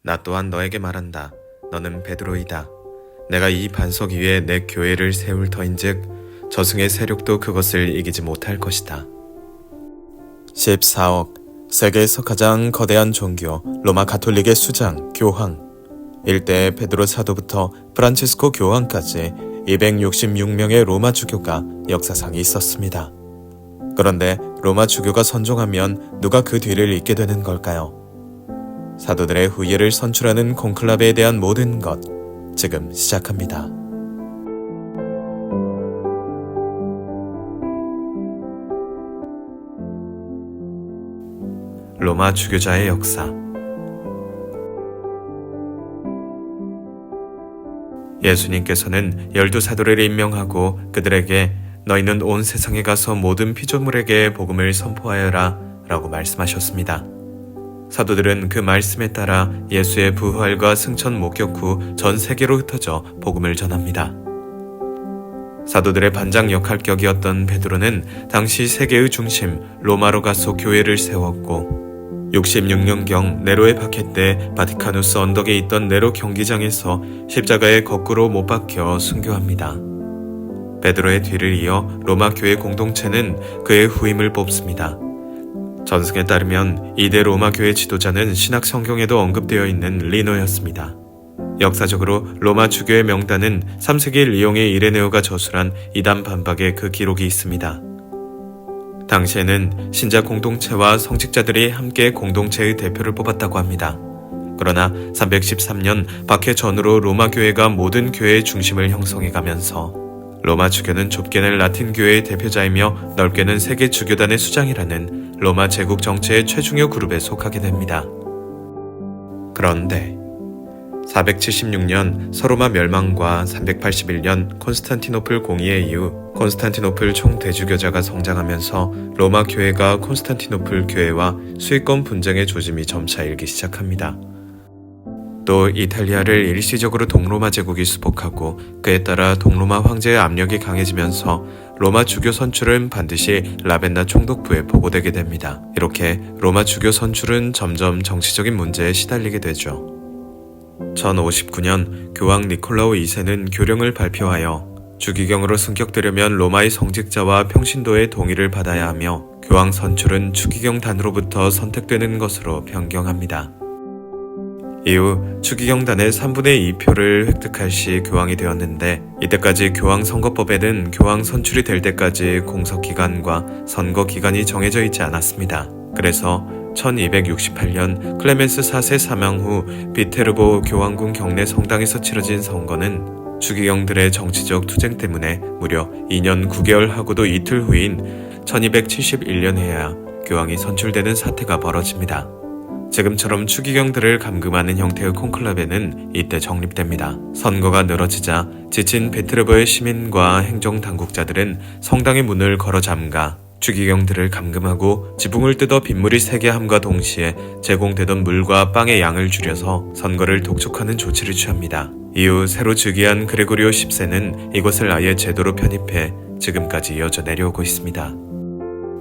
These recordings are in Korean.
나 또한 너에게 말한다. 너는 베드로이다. 내가 이 반석 위에 내 교회를 세울 터인즉 저승의 세력도 그것을 이기지 못할 것이다. 14억. 세계에서 가장 거대한 종교 로마 가톨릭의 수장, 교황. 일대 베드로 사도부터 프란치스코 교황까지 266명의 로마 주교가 역사상에 있었습니다. 그런데 로마 주교가 선종하면 누가 그 뒤를 잇게 되는 걸까요? 사도들의 후예를 선출하는 콘클라베에 대한 모든 것, 지금 시작합니다. 로마 주교자의 역사. 예수님께서는 12사도를 임명하고 그들에게 너희는 온 세상에 가서 모든 피조물에게 복음을 선포하여라 라고 말씀하셨습니다. 사도들은 그 말씀에 따라 예수의 부활과 승천 목격 후 전 세계로 흩어져 복음을 전합니다. 사도들의 반장 역할격이었던 베드로는 당시 세계의 중심 로마로 가서 교회를 세웠고 66년경 네로의 박해 때 바티카누스 언덕에 있던 네로 경기장에서 십자가에 거꾸로 못 박혀 순교합니다. 베드로의 뒤를 이어 로마 교회 공동체는 그의 후임을 뽑습니다. 전승에 따르면 이대 로마 교회 지도자는 신약 성경에도 언급되어 있는 리노였습니다. 역사적으로 로마 주교의 명단은 3세기 리옹의 이레네오가 저술한 이단 반박에 그 기록이 있습니다. 당시에는 신자 공동체와 성직자들이 함께 공동체의 대표를 뽑았다고 합니다. 그러나 313년 박해 전후로 로마 교회가 모든 교회의 중심을 형성해가면서 로마 주교는 좁게는 라틴 교회의 대표자이며 넓게는 세계 주교단의 수장이라는 로마 제국 정체의 최중요 그룹에 속하게 됩니다. 그런데 476년 서로마 멸망과 381년 콘스탄티노플 공의회 이후 콘스탄티노플 총대주교자가 성장하면서 로마 교회가 콘스탄티노플 교회와 수익권 분쟁의 조짐이 점차 일기 시작합니다. 또 이탈리아를 일시적으로 동로마 제국이 수복하고 그에 따라 동로마 황제의 압력이 강해지면서 로마 주교 선출은 반드시 라벤나 총독부에 보고되게 됩니다. 이렇게 로마 주교 선출은 점점 정치적인 문제에 시달리게 되죠. 1059년 교황 니콜라오 2세는 교령을 발표하여 주기경으로 승격되려면 로마의 성직자와 평신도의 동의를 받아야 하며 교황 선출은 추기경단으로부터 선택되는 것으로 변경합니다. 이후 추기경단의 3분의 2표를 획득할 시 교황이 되었는데 이때까지 교황 선거법에는 교황 선출이 될 때까지 공석기간과 선거기간이 정해져 있지 않았습니다. 그래서 1268년 클레멘스 4세 사망 후 비테르보 교황궁 경내 성당에서 치러진 선거는 추기경들의 정치적 투쟁 때문에 무려 2년 9개월 하고도 이틀 후인 1271년에야 교황이 선출되는 사태가 벌어집니다. 지금처럼 추기경들을 감금하는 형태의 콘클라베는 이때 정립됩니다. 선거가 늘어지자 지친 비테르보의 시민과 행정당국자들은 성당의 문을 걸어 잠가 추기경들을 감금하고 지붕을 뜯어 빗물이 새게 함과 동시에 제공되던 물과 빵의 양을 줄여서 선거를 독촉하는 조치를 취합니다. 이후 새로 즉위한 그레고리오 10세는 이것을 아예 제도로 편입해 지금까지 이어져 내려오고 있습니다.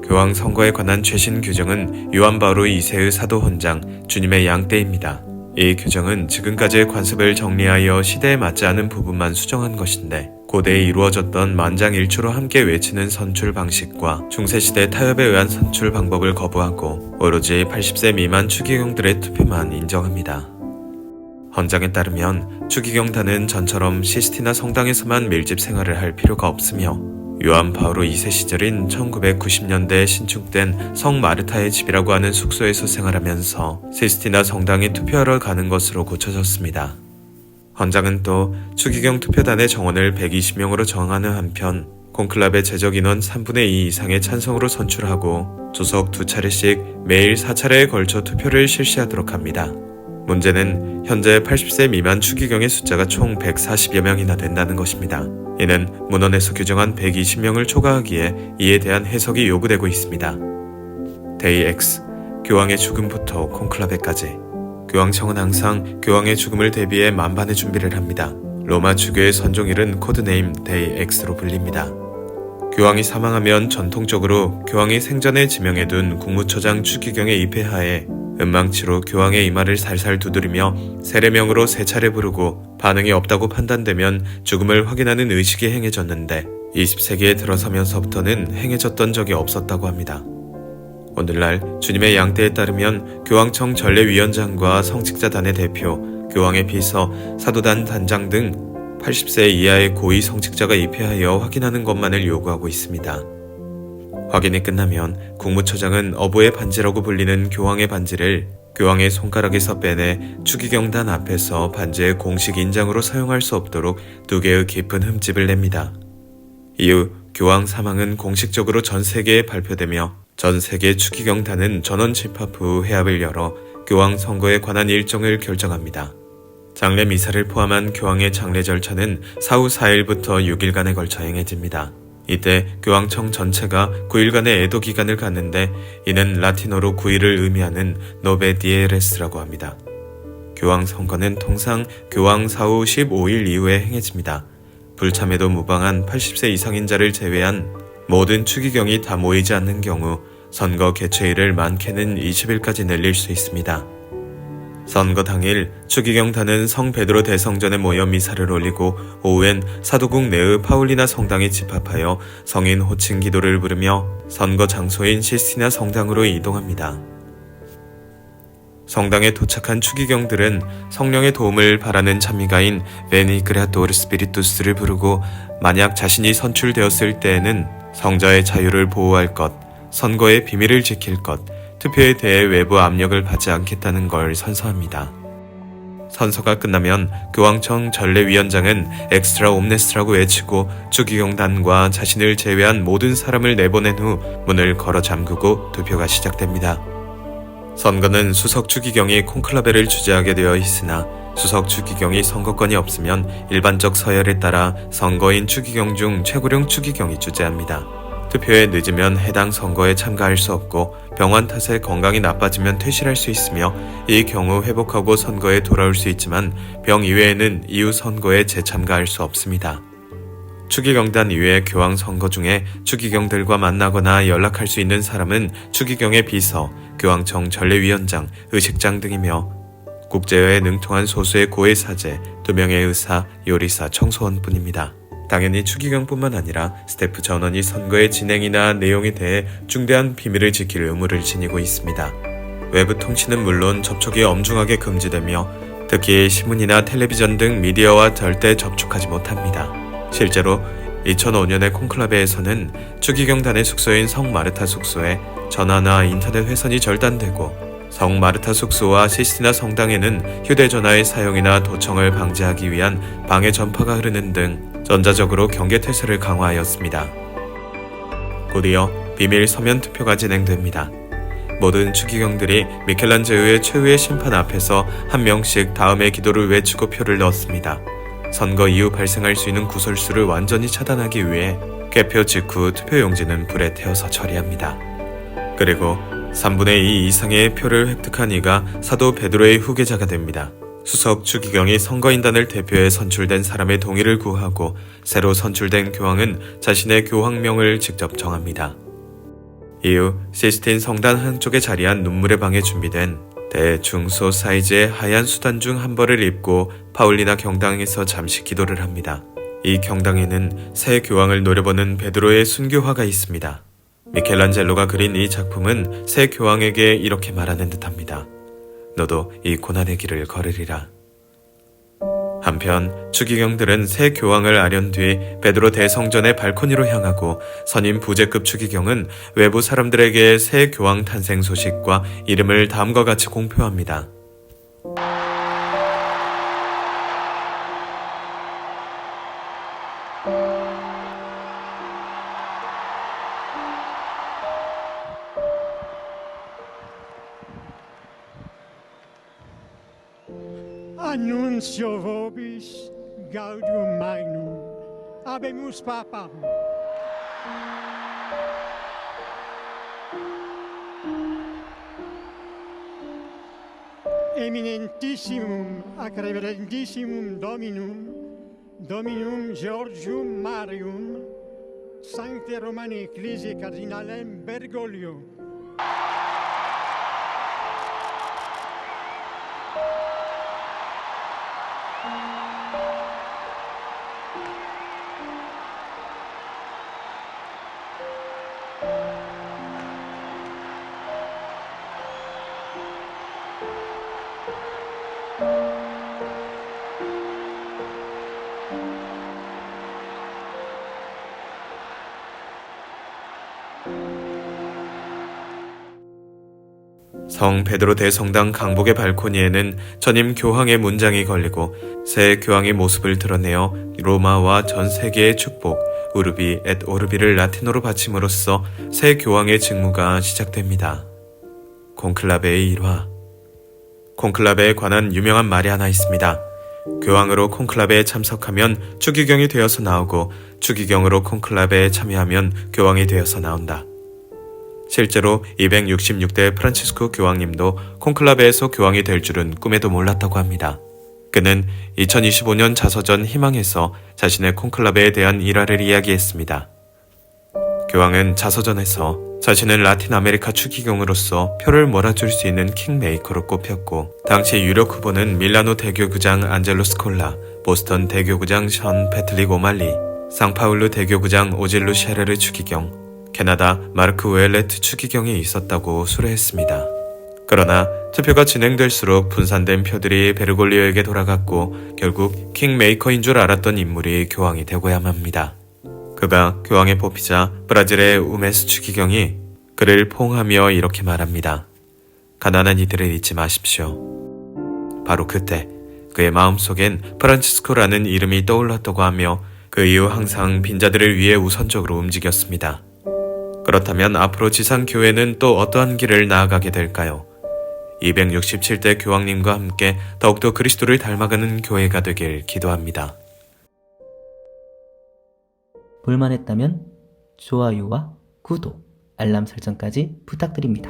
교황 선거에 관한 최신 규정은 요한 바오로 2세의 사도 헌장 주님의 양떼입니다. 이 규정은 지금까지의 관습을 정리하여 시대에 맞지 않은 부분만 수정한 것인데 고대에 이루어졌던 만장일치로 함께 외치는 선출 방식과 중세시대 타협에 의한 선출 방법을 거부하고 오로지 80세 미만 추기경들의 투표만 인정합니다. 헌장에 따르면 추기경단은 전처럼 시스티나 성당에서만 밀집 생활을 할 필요가 없으며 요한 바오로 2세 시절인 1990년대에 신축된 성 마르타의 집이라고 하는 숙소에서 생활하면서 시스티나 성당에 투표하러 가는 것으로 고쳐졌습니다. 헌장은 또 추기경 투표단의 정원을 120명으로 정하는 한편 콘클라베 제적 인원 3분의 2 이상의 찬성으로 선출하고 조석 2차례씩 매일 4차례에 걸쳐 투표를 실시하도록 합니다. 문제는 현재 80세 미만 추기경의 숫자가 총 140여 명이나 된다는 것입니다. 이는 문헌에서 규정한 120명을 초과하기에 이에 대한 해석이 요구되고 있습니다. 데이 X, 교황의 죽음부터 콘클라베까지. 교황청은 항상 교황의 죽음을 대비해 만반의 준비를 합니다. 로마 주교의 선종일은 코드네임 데이 X로 불립니다. 교황이 사망하면 전통적으로 교황이 생전에 지명해둔 국무처장 추기경의 입회하에 은망치로 교황의 이마를 살살 두드리며 세례명으로 3차례 부르고 반응이 없다고 판단되면 죽음을 확인하는 의식이 행해졌는데 20세기에 들어서면서부터는 행해졌던 적이 없었다고 합니다. 오늘날 주님의 양떼에 따르면 교황청 전례위원장과 성직자단의 대표, 교황의 비서, 사도단 단장 등 80세 이하의 고위 성직자가 입회하여 확인하는 것만을 요구하고 있습니다. 확인이 끝나면 국무처장은 어부의 반지라고 불리는 교황의 반지를 교황의 손가락에서 빼내 추기경단 앞에서 반지의 공식 인장으로 사용할 수 없도록 2개의 깊은 흠집을 냅니다. 이후 교황 사망은 공식적으로 전 세계에 발표되며 전 세계 추기경단은 전원 집합 후 회합을 열어 교황 선거에 관한 일정을 결정합니다. 장례 미사를 포함한 교황의 장례 절차는 사후 4일부터 6일간에 걸쳐 행해집니다. 이때 교황청 전체가 9일간의 애도 기간을 갖는데 이는 라틴어로 9일을 의미하는 노베 디에레스라고 합니다. 교황 선거는 통상 교황 사후 15일 이후에 행해집니다. 불참에도 무방한 80세 이상인 자를 제외한 모든 추기경이 다 모이지 않는 경우 선거 개최일을 많게는 20일까지 늘릴 수 있습니다. 선거 당일 추기경단은 성 베드로 대성전에 모여 미사를 올리고 오후엔 사도국 내의 파울리나 성당에 집합하여 성인 호칭 기도를 부르며 선거 장소인 시스티나 성당으로 이동합니다. 성당에 도착한 추기경들은 성령의 도움을 바라는 찬미가인 베니 그레아토르 스피리투스를 부르고 만약 자신이 선출되었을 때에는 성자의 자유를 보호할 것, 선거의 비밀을 지킬 것, 투표에 대해 외부 압력을 받지 않겠다는 걸 선서합니다. 선서가 끝나면 교황청 전례위원장은 엑스트라 옴네스라고 외치고 추기경단과 자신을 제외한 모든 사람을 내보낸 후 문을 걸어 잠그고 투표가 시작됩니다. 선거는 수석 추기경이 콘클라베를 주재하게 되어 있으나 수석 추기경이 선거권이 없으면 일반적 서열에 따라 선거인 추기경 중 최고령 추기경이 주재합니다. 투표에 늦으면 해당 선거에 참가할 수 없고 병환 탓에 건강이 나빠지면 퇴실할 수 있으며 이 경우 회복하고 선거에 돌아올 수 있지만 병 이외에는 이후 선거에 재참가할 수 없습니다. 추기경단 이외 교황 선거 중에 추기경들과 만나거나 연락할 수 있는 사람은 추기경의 비서, 교황청 전례위원장, 의식장 등이며 국제여에 능통한 소수의 고위 사제, 2명의 의사, 요리사, 청소원뿐입니다. 당연히 추기경뿐만 아니라 스태프 전원이 선거의 진행이나 내용에 대해 중대한 비밀을 지킬 의무를 지니고 있습니다. 외부 통신은 물론 접촉이 엄중하게 금지되며 특히 신문이나 텔레비전 등 미디어와 절대 접촉하지 못합니다. 실제로 2005년의 콘클라베에서는 추기경단의 숙소인 성 마르타 숙소에 전화나 인터넷 회선이 절단되고 성 마르타 숙소와 시스티나 성당에는 휴대전화의 사용이나 도청을 방지하기 위한 방해 전파가 흐르는 등 전자적으로 경계태세를 강화하였습니다. 곧이어 비밀 서면 투표가 진행됩니다. 모든 추기경들이 미켈란젤로의 최후의 심판 앞에서 한 명씩 다음의 기도를 외치고 표를 넣었습니다. 선거 이후 발생할 수 있는 구설수를 완전히 차단하기 위해 개표 직후 투표용지는 불에 태워서 처리합니다. 그리고 3분의 2 이상의 표를 획득한 이가 사도 베드로의 후계자가 됩니다. 수석 추기경이 선거인단을 대표해 선출된 사람의 동의를 구하고 새로 선출된 교황은 자신의 교황명을 직접 정합니다. 이후 시스틴 성단 한쪽에 자리한 눈물의 방에 준비된 대중소 사이즈의 하얀 수단 중 한 벌을 입고 파울리나 경당에서 잠시 기도를 합니다. 이 경당에는 새 교황을 노려보는 베드로의 순교화가 있습니다. 미켈란젤로가 그린 이 작품은 새 교황에게 이렇게 말하는 듯합니다. 너도 이 고난의 길을 걸으리라. 한편 추기경들은 새 교황을 아련 뒤 베드로 대성전의 발코니로 향하고 선임 부제급 추기경은 외부 사람들에게 새 교황 탄생 소식과 이름을 다음과 같이 공표합니다. Annuncio vobis gaudium magnum, habemus papam. Eminentissimum ac reverentissimum Dominum Georgium Marium, Sancte Romani Ecclesiae Cardinalem Bergoglio. 성 베드로 대성당 강복의 발코니에는 전임 교황의 문장이 걸리고 새 교황의 모습을 드러내어 로마와 전 세계의 축복, 우르비 엣 오르비를 라틴어로 받침으로써 새 교황의 직무가 시작됩니다. 콘클라베의 일화. 콘클라베에 관한 유명한 말이 하나 있습니다. 교황으로 콘클라베에 참석하면 추기경이 되어서 나오고 추기경으로 콘클라베에 참여하면 교황이 되어서 나온다. 실제로 266대 프란치스코 교황님도 콘클라베에서 교황이 될 줄은 꿈에도 몰랐다고 합니다. 그는 2025년 자서전 희망에서 자신의 콘클라베에 대한 일화를 이야기했습니다. 교황은 자서전에서 자신은 라틴 아메리카 추기경으로서 표를 몰아줄 수 있는 킹메이커로 꼽혔고 당시 유력 후보는 밀라노 대교구장 안젤로 스콜라, 보스턴 대교구장 션 패틀릭 오말리, 상파울루 대교구장 오질루 셰르르 추기경, 캐나다 마르크 우엘레트 추기경이 있었다고 수뢰했습니다. 그러나 투표가 진행될수록 분산된 표들이 베르골리오에게 돌아갔고 결국 킹메이커인 줄 알았던 인물이 교황이 되고야만 합니다. 그가 교황에 뽑히자 브라질의 우메스 추기경이 그를 포옹하며 이렇게 말합니다. 가난한 이들을 잊지 마십시오. 바로 그때 그의 마음속엔 프란치스코라는 이름이 떠올랐다고 하며 그 이후 항상 빈자들을 위해 우선적으로 움직였습니다. 그렇다면 앞으로 지상교회는 또 어떠한 길을 나아가게 될까요? 267대 교황님과 함께 더욱더 그리스도를 닮아가는 교회가 되길 기도합니다. 볼만했다면 좋아요와 구독, 알람 설정까지 부탁드립니다.